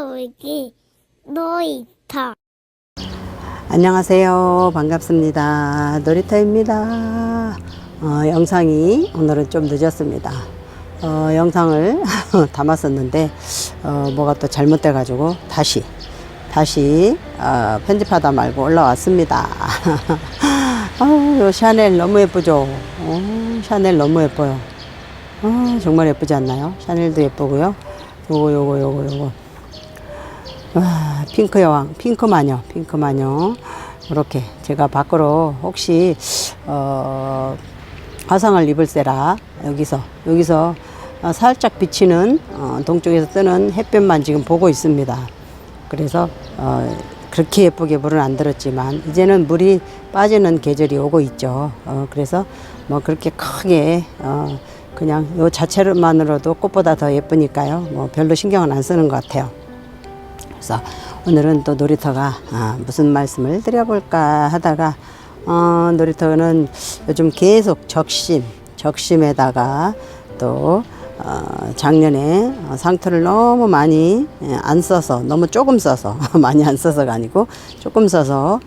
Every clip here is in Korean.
놀기 놀이터. 안녕하세요. 반갑습니다. 놀이터입니다. 영상이 오늘은 좀 늦었습니다. 영상을 담았었는데 뭐가 또 잘못돼 가지고 다시 편집하다 말고 올라왔습니다. 요 샤넬 너무 예쁘죠? 샤넬 너무 예뻐요. 정말 예쁘지 않나요? 샤넬도 예쁘고요. 요거 핑크 여왕, 핑크 마녀. 이렇게 제가 밖으로 혹시 화상을 입을세라 여기서 살짝 비치는 동쪽에서 뜨는 햇볕만 지금 보고 있습니다. 그래서 그렇게 예쁘게 물은 안 들었지만 이제는 물이 빠지는 계절이 오고 있죠. 그래서 뭐 그렇게 크게 그냥 요 자체만으로도 꽃보다 더 예쁘니까요. 뭐 별로 신경은 안 쓰는 것 같아요. 그래서 오늘은 또 놀이터가 무슨 말씀을 드려볼까 하다가 놀이터는 요즘 계속 적심에다가 또 작년에 상토를 너무 많이 안 써서 너무 조금 써서 많이 안 써서가 아니고 조금 써서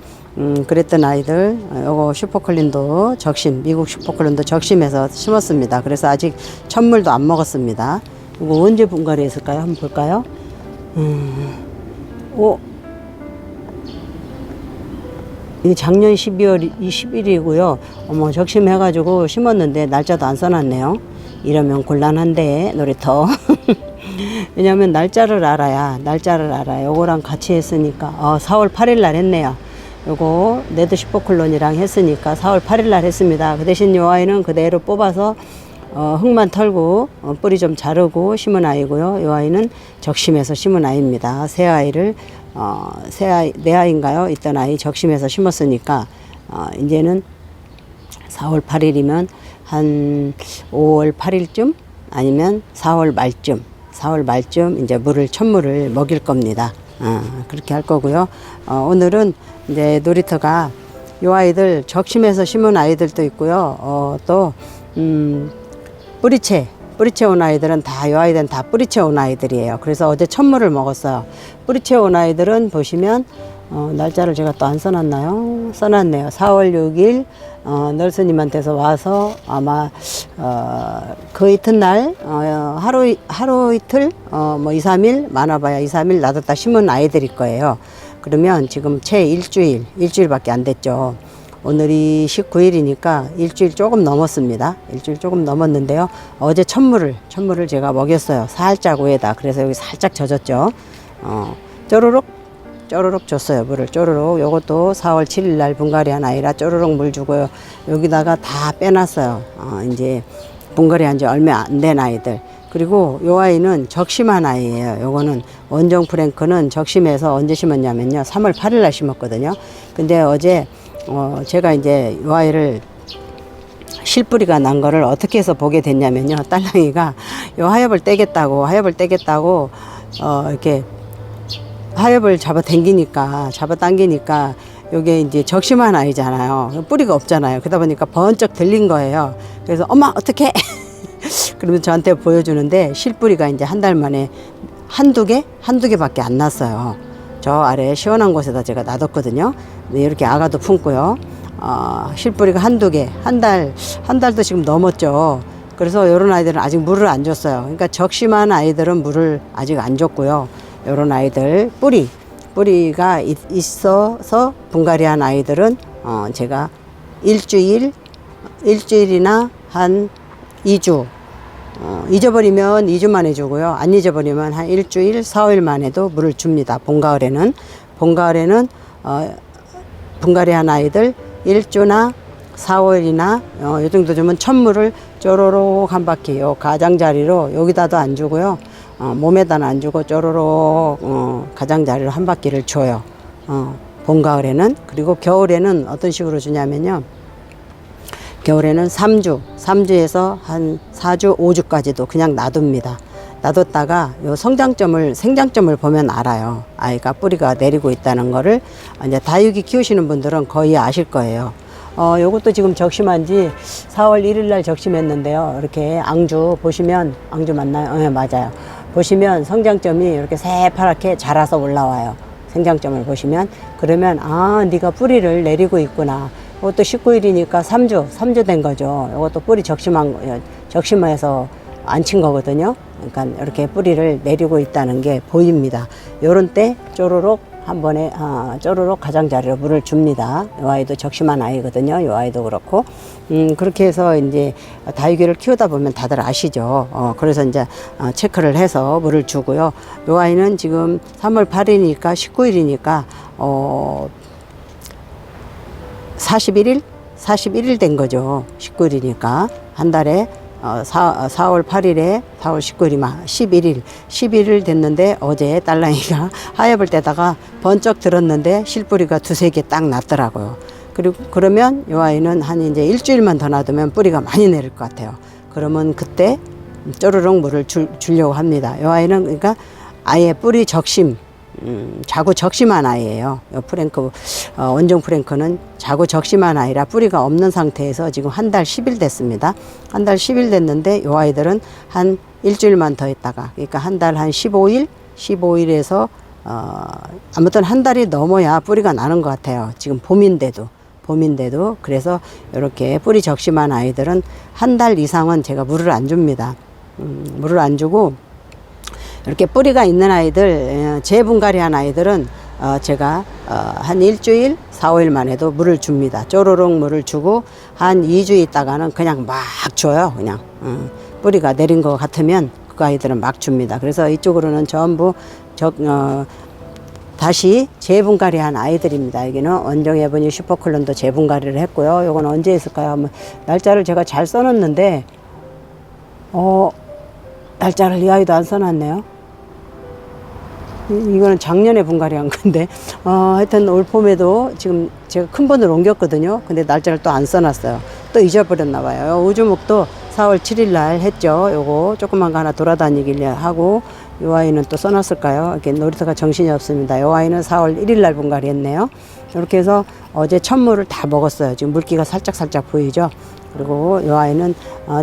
그랬던 아이들 요거 슈퍼클린도 미국 슈퍼클린도 적심해서 심었습니다. 그래서 아직 천물도 안 먹었습니다. 이거 언제 분갈이 했을까요? 한번 볼까요? 이게 작년 12월 20일이고요. 적심해가지고 심었는데 날짜도 안 써놨네요. 이러면 곤란한데 놀이터. 왜냐면 날짜를 알아야 요거랑 같이 했으니까 4월 8일 날 했네요. 요거 네드 슈퍼클론이랑 했으니까 4월 8일 날 했습니다. 그 대신 요 아이는 그대로 뽑아서 흙만 털고 뿌리 좀 자르고 심은 아이고요. 이 아이는 적심해서 심은 아이입니다. 새 아이를 네 아이인가요? 있던 아이 적심해서 심었으니까 이제는 4월 8일이면 한 5월 8일쯤 아니면 4월 말쯤 이제 천물을 먹일 겁니다. 그렇게 할 거고요. 오늘은 이제 놀이터가 이 아이들 적심해서 심은 아이들도 있고요. 또 뿌리채 온 아이들은 이 아이들은 다 뿌리채 온 아이들이에요. 그래서 어제 천물을 먹었어요. 뿌리채 온 아이들은 보시면 날짜를 제가 또 안 써놨나요? 써놨네요. 4월 6일 널스님한테서 와서 아마 그 이튿날 하루 이틀 뭐 2, 3일 많아봐야 2, 3일 놔뒀다 심은 아이들일 거예요. 그러면 지금 채 일주일밖에 안 됐죠. 오늘이 19일이니까 일주일 조금 넘었습니다. 일주일 조금 넘었는데요. 어제 천물을 제가 먹였어요. 살짝 위에다. 그래서 여기 살짝 젖었죠. 쪼르륵 줬어요. 물을 쪼르륵. 요것도 4월 7일 날 분갈이한 아이라 쪼르륵 물 주고요. 여기다가 다 빼놨어요. 이제 분갈이한 지 얼마 안 된 아이들. 그리고 요 아이는 적심한 아이예요. 요거는 원종 프랭크는 적심해서 언제 심었냐면요. 3월 8일 날 심었거든요. 근데 어제 제가 이제 이 아이를 실뿌리가 난 거를 어떻게 해서 보게 됐냐면요. 딸랑이가 요 하엽을 떼겠다고 이렇게 하엽을 잡아 당기니까 요게 이제 적심한 아이잖아요. 뿌리가 없잖아요. 그러다 보니까 번쩍 들린 거예요. 그래서 엄마 어떡해? 그러면 저한테 보여주는데 실뿌리가 이제 한 달 만에 한두 개밖에 안 났어요. 저 아래 시원한 곳에다 제가 놔뒀거든요. 네, 이렇게 아가도 품고요. 실뿌리가 한두 개, 한 달도 지금 넘었죠. 그래서 이런 아이들은 아직 물을 안 줬어요. 그러니까 적심한 아이들은 물을 아직 안 줬고요. 이런 아이들 뿌리가 있어서 분갈이한 아이들은 제가 일주일이나 한 2주 잊어버리면 2주 만에 주고요. 안 잊어버리면 한 일주일, 4일 만에도 물을 줍니다. 봄가을에는 분갈이한 아이들 1주나 4월이나 요 정도 주면 천물을 쪼로록 한 바퀴 요 가장자리로 여기다도 안 주고요. 몸에다는 안 주고 쪼로록 가장자리로 한 바퀴를 줘요. 봄가을에는. 그리고 겨울에는 어떤 식으로 주냐면요. 겨울에는 3주에서 한 4주, 5주까지도 그냥 놔둡니다. 놔뒀다가 요 생장점을 보면 알아요. 아이가 뿌리가 내리고 있다는 거를 이제 다육이 키우시는 분들은 거의 아실 거예요. 요것도 지금 적심한 지 4월 1일 날 적심했는데요. 이렇게 앙주 보시면 앙주 맞나요? 네, 맞아요. 보시면 성장점이 이렇게 새파랗게 자라서 올라와요. 생장점을 보시면. 그러면 아, 네가 뿌리를 내리고 있구나. 이것도 19일이니까 3주 된 거죠. 이것도 뿌리 적심해서 안 친 거거든요. 그러니까 이렇게 뿌리를 내리고 있다는 게 보입니다. 요런 때 쪼르륵 한 번에 쪼르륵 가장자리로 물을 줍니다. 이 아이도 적심한 아이거든요. 이 아이도 그렇고 그렇게 해서 이제 다육이를 키우다 보면 다들 아시죠. 그래서 이제 체크를 해서 물을 주고요. 이 아이는 지금 3월 8일이니까 19일이니까 41일 된 거죠. 19일이니까 한 달에 4월 8일에 4월 19일이면 11일 됐는데 어제 딸랑이가 하엽을 떼다가 번쩍 들었는데 실뿌리가 두세 개 딱 났더라고요. 그리고 그러면 이 아이는 한 이제 일주일만 더 놔두면 뿌리가 많이 내릴 것 같아요. 그러면 그때 쪼르륵 물을 주려고 합니다. 이 아이는 그러니까 아예 뿌리 적심, 자구 적심한 아이예요. 프랭크, 원종 프랭크는 자구 적심한 아이라 뿌리가 없는 상태에서 지금 한 달 10일 됐습니다. 한 달 10일 됐는데 이 아이들은 한 일주일만 더 있다가, 그러니까 한 달 한 15일에서 아무튼 한 달이 넘어야 뿌리가 나는 것 같아요. 지금 봄인데도. 그래서 이렇게 뿌리 적심한 아이들은 한 달 이상은 제가 물을 안 줍니다. 물을 안 주고 이렇게 뿌리가 있는 아이들, 재분갈이한 아이들은 제가 한 일주일, 4~5일만 해도 물을 줍니다. 쪼르륵 물을 주고 한 2주 있다가는 그냥 막 줘요. 그냥 뿌리가 내린 것 같으면 그 아이들은 막 줍니다. 그래서 이쪽으로는 전부 다시 재분갈이한 아이들입니다. 여기는 원종 에보니 슈퍼클론도 재분갈이를 했고요. 요건 언제 했을까요? 날짜를 제가 잘 써놨는데 날짜를 이 아이도 안 써놨네요. 이거는 작년에 분갈이한 건데 하여튼 올 봄에도 지금 제가 큰 번을 옮겼거든요. 근데 날짜를 또 안 써놨어요. 또 잊어버렸나 봐요. 우주목도 4월 7일 날 했죠. 요거 조그만 거 하나 돌아다니길래 하고, 요 아이는 또 써놨을까요? 이렇게 놀이터가 정신이 없습니다. 요 아이는 4월 1일 날 분갈이 했네요. 이렇게 해서 어제 첫물을 다 먹었어요. 지금 물기가 살짝 보이죠? 그리고 이 아이는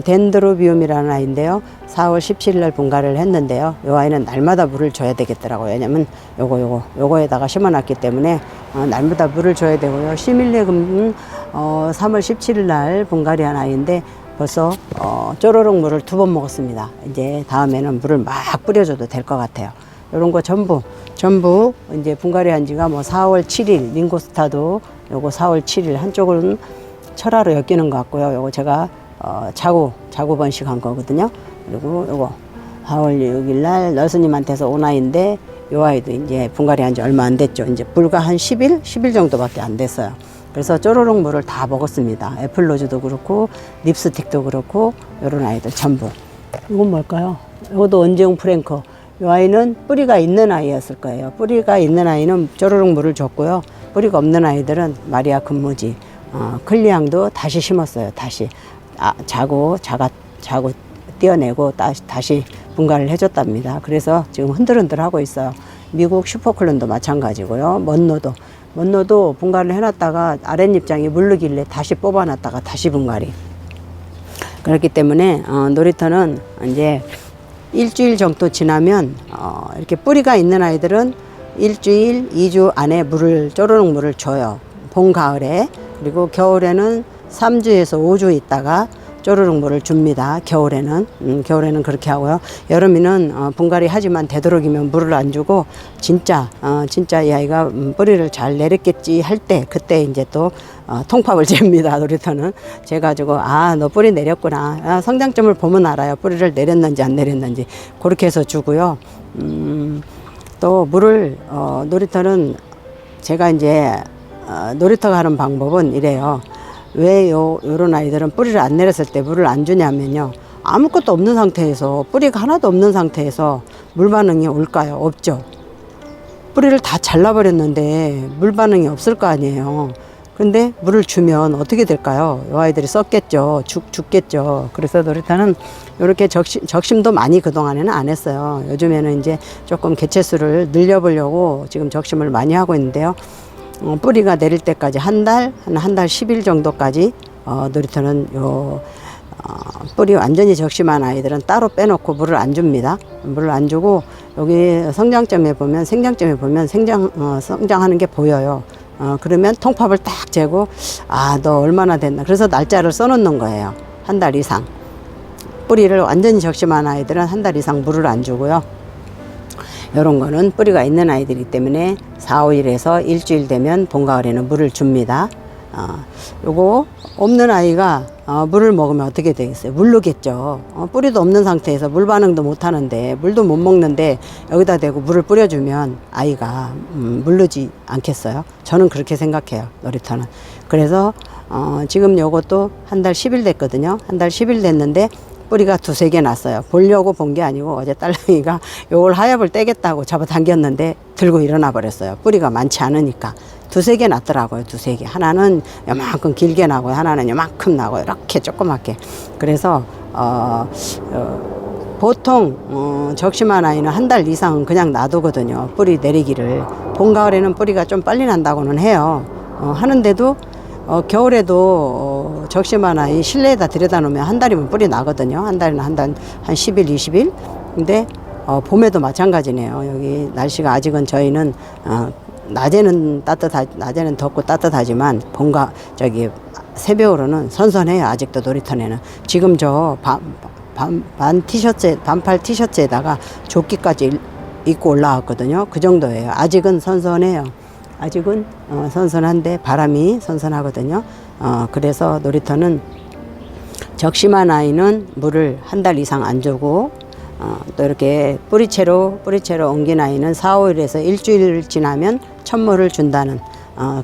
덴드로비움이라는 아이인데요. 4월 17일 날 분갈이를 했는데요. 이 아이는 날마다 물을 줘야 되겠더라고요. 왜냐면 요거에다가 심어놨기 때문에 날마다 물을 줘야 되고요. 시밀레금은 3월 17일 날 분갈이한 아이인데 벌써 쪼르륵 물을 2번 먹었습니다. 이제 다음에는 물을 막 뿌려줘도 될 것 같아요. 이런 거 전부 이제 분갈이한 지가 4월 7일 링고스타도 요거 4월 7일 한쪽은 철화로 엮이는 것 같고요. 요거 제가 자구 번식한 거거든요. 그리고 요거 4월 6일 날 너스님한테서 온 아이인데 요 아이도 이제 분갈이한 지 얼마 안 됐죠. 이제 불과 한 10일 정도밖에 안 됐어요. 그래서 쪼르륵 물을 다 먹었습니다. 애플로즈도 그렇고 립스틱도 그렇고 요런 아이들 전부. 이건 뭘까요? 이것도 원종 프랭크. 이 아이는 뿌리가 있는 아이였을 거예요. 뿌리가 있는 아이는 쪼르륵 물을 줬고요. 뿌리가 없는 아이들은 마리아 금무지, 클리앙도 다시 심었어요. 다시 자구 떼어내고 다시 분갈이를 해줬답니다. 그래서 지금 흔들흔들 하고 있어요. 미국 슈퍼클론도 마찬가지고요. 먼노도 분갈이를 해놨다가 아랫잎장이 물르길래 다시 뽑아놨다가 다시 분갈이. 그렇기 때문에 놀이터는 이제 일주일 정도 지나면 이렇게 뿌리가 있는 아이들은 일주일, 2주 안에 쪼르륵 물을 줘요. 봄, 가을에. 그리고 겨울에는 3주에서 5주 있다가 쪼르륵 물을 줍니다. 겨울에는 그렇게 하고요. 여름에는 분갈이 하지만 되도록이면 물을 안 주고 진짜 이 아이가 뿌리를 잘 내렸겠지 할 때 그때 이제 또 통팝을 잽니다. 놀이터는 재가지고 너 뿌리 내렸구나. 성장점을 보면 알아요. 뿌리를 내렸는지 안 내렸는지. 그렇게 해서 주고요. 또 물을 놀이터는 제가 이제 놀이터가 하는 방법은 이래요. 왜 요런 아이들은 뿌리를 안 내렸을 때 물을 안 주냐면요. 아무것도 없는 상태에서, 뿌리가 하나도 없는 상태에서 물 반응이 올까요? 없죠. 뿌리를 다 잘라버렸는데 물 반응이 없을 거 아니에요. 근데 물을 주면 어떻게 될까요? 이 아이들이 썩겠죠. 죽겠죠. 그래서 놀이터는 이렇게 적심도 많이 그동안에는 안 했어요. 요즘에는 이제 조금 개체수를 늘려보려고 지금 적심을 많이 하고 있는데요. 뿌리가 내릴 때까지 한 달 10일 정도까지 놀이터는 뿌리 완전히 적심한 아이들은 따로 빼놓고 물을 안 줍니다. 물을 안 주고 여기 성장점에 보면 성장하는 게 보여요. 그러면 통팝을 딱 재고 너 얼마나 됐나. 그래서 날짜를 써놓는 거예요. 한 달 이상. 뿌리를 완전히 적심한 아이들은 한 달 이상 물을 안 주고요. 이런 거는 뿌리가 있는 아이들이기 때문에 4, 5일에서 일주일 되면 봄, 가을에는 물을 줍니다. 요거 없는 아이가 물을 먹으면 어떻게 되겠어요? 물르겠죠. 뿌리도 없는 상태에서 물 반응도 못 하는데 물도 못 먹는데 여기다 대고 물을 뿌려주면 아이가 물르지 않겠어요? 저는 그렇게 생각해요. 놀이터는. 그래서 지금 요것도 한 달 10일 됐거든요. 한 달 10일 됐는데 뿌리가 2-3개 났어요. 보려고 본 게 아니고 어제 딸내미가 요걸 하엽을 떼겠다고 잡아당겼는데 들고 일어나 버렸어요. 뿌리가 많지 않으니까. 2-3개 났더라고요. 2-3개. 하나는 요만큼 길게 나고요. 하나는 요만큼 나고요. 이렇게 조그맣게. 그래서 보통 적심한 아이는 한 달 이상은 그냥 놔두거든요. 뿌리 내리기를. 봄, 가을에는 뿌리가 좀 빨리 난다고는 해요. 하는데도 겨울에도 적심한 아이 실내에다 들여다 놓으면 한 달이면 뿌리 나거든요. 한 달이나 한 10일, 20일. 근데 봄에도 마찬가지네요. 여기 날씨가 아직은 저희는 낮에는 덥고 따뜻하지만 새벽으로는 선선해요. 아직도 놀이터에는. 지금 저 반팔 티셔츠에다가 조끼까지 입고 올라왔거든요. 그 정도예요. 아직은 선선해요. 아직은 선선한데 바람이 선선하거든요. 그래서 놀이터는 적심한 아이는 물을 한 달 이상 안 주고 또 이렇게 뿌리채로 옮긴 아이는 4, 5일에서 일주일 지나면 천물을 준다는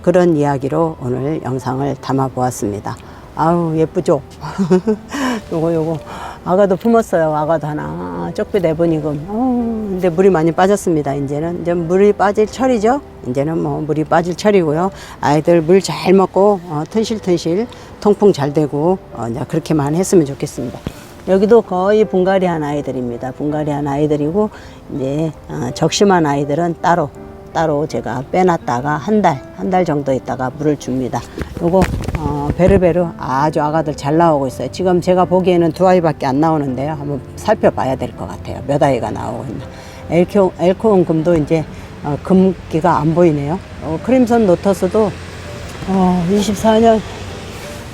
그런 이야기로 오늘 영상을 담아 보았습니다. 아우 예쁘죠? 요거 아가도 품었어요. 아가도 하나 쪽비 내보니금. 근데 물이 많이 빠졌습니다. 이제 물이 빠질 철이죠. 이제는 뭐 물이 빠질 철이고요. 아이들 물 잘 먹고 튼실튼실 통풍 잘 되고 이제 그렇게만 했으면 좋겠습니다. 여기도 거의 분갈이한 아이들입니다. 분갈이한 아이들이고 이제 적심한 아이들은 따로 제가 빼놨다가 한 달 정도 있다가 물을 줍니다. 요거 베르베르 아주 아가들 잘 나오고 있어요. 지금 제가 보기에는 2아이밖에 안 나오는데요. 한번 살펴봐야 될 것 같아요. 몇 아이가 나오고 있나. 엘코온 금도 이제 금기가 안 보이네요. 크림선 노터스도 24년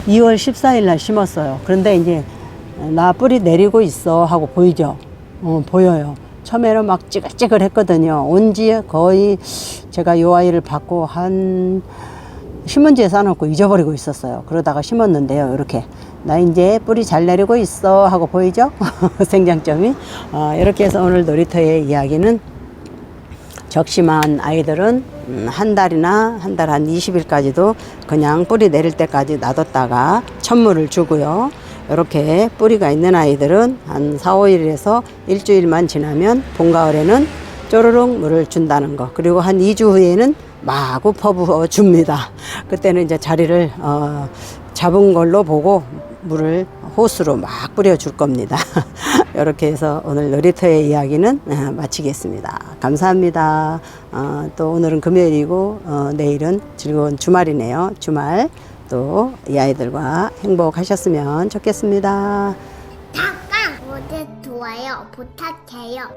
2월 14일 날 심었어요. 그런데 이제 나 뿌리 내리고 있어 하고 보이죠? 보여요. 처음에는 막 찌글찌글 했거든요. 온지 거의 제가 요 아이를 받고 한 신문지에 싸놓고 잊어버리고 있었어요. 그러다가 심었는데요. 이렇게 나 이제 뿌리 잘 내리고 있어 하고 보이죠? 생장점이. 이렇게 해서 오늘 놀이터의 이야기는 적심한 아이들은 한 달이나 한 달 한 20일까지도 그냥 뿌리 내릴 때까지 놔뒀다가 천물을 주고요. 이렇게 뿌리가 있는 아이들은 한 4, 5일에서 일주일만 지나면 봄, 가을에는 쪼르륵 물을 준다는 거. 그리고 한 2주 후에는 마구 퍼부어 줍니다. 그때는 이제 자리를 잡은 걸로 보고 물을 호스로 막 뿌려줄 겁니다. 이렇게 해서 오늘 놀이터의 이야기는 마치겠습니다. 감사합니다. 또 오늘은 금요일이고 내일은 즐거운 주말이네요. 주말 또 이 아이들과 행복하셨으면 좋겠습니다. 구독, 좋아요 부탁해요.